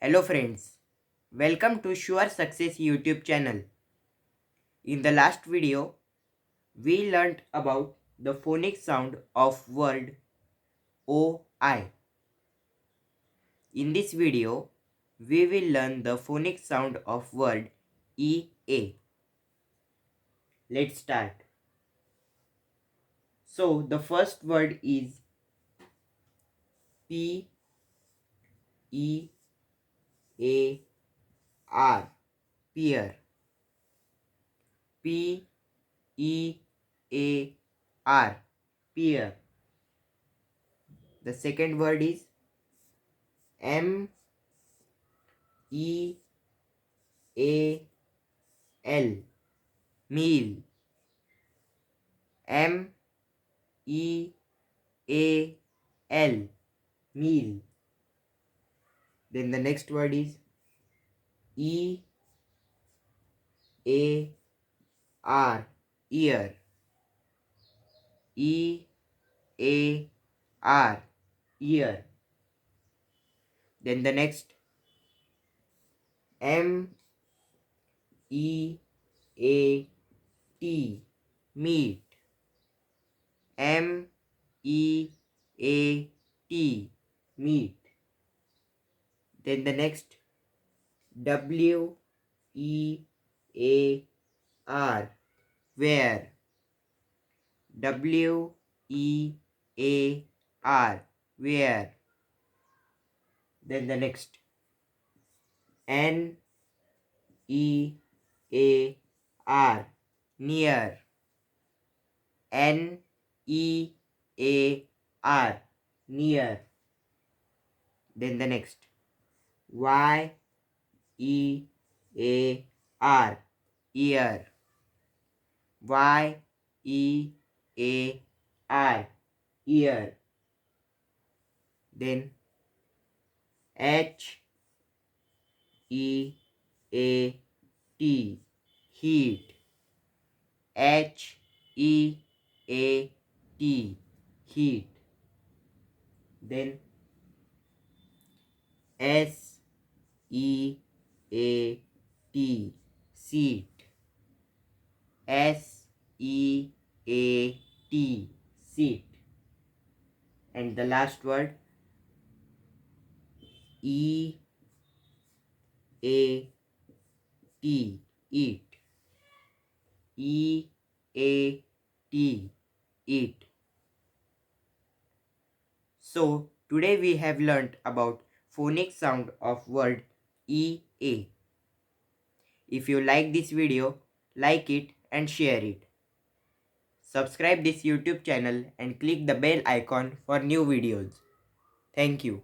Hello friends, welcome to Sure Success YouTube channel. In the last video, we learnt about the phonic sound of word OI. In this video, we will learn the phonic sound of word EA. Let's start. So the first word is P E A R, pear. P E A R, pear. The second word is M E A L, meal. M E A L, meal. Then the next word is E A R, ear. E A R, ear. Then the next M E A T, meat. M E A T, meat. Then the next W E A R, where. W E A R, where. Then the next N E A R, near. N E A R, near. Then the next Y E A R, ear. Y E A R, ear. Then H E A T, heat. H E A T, heat. Then S E A T, seat. S E A T, seat. And the last word E A T, eat. E A T, eat. So today we have learnt about phonic sound of word EA. If you like this video, like it and share it. Subscribe this YouTube channel and click the bell icon for new videos. Thank you.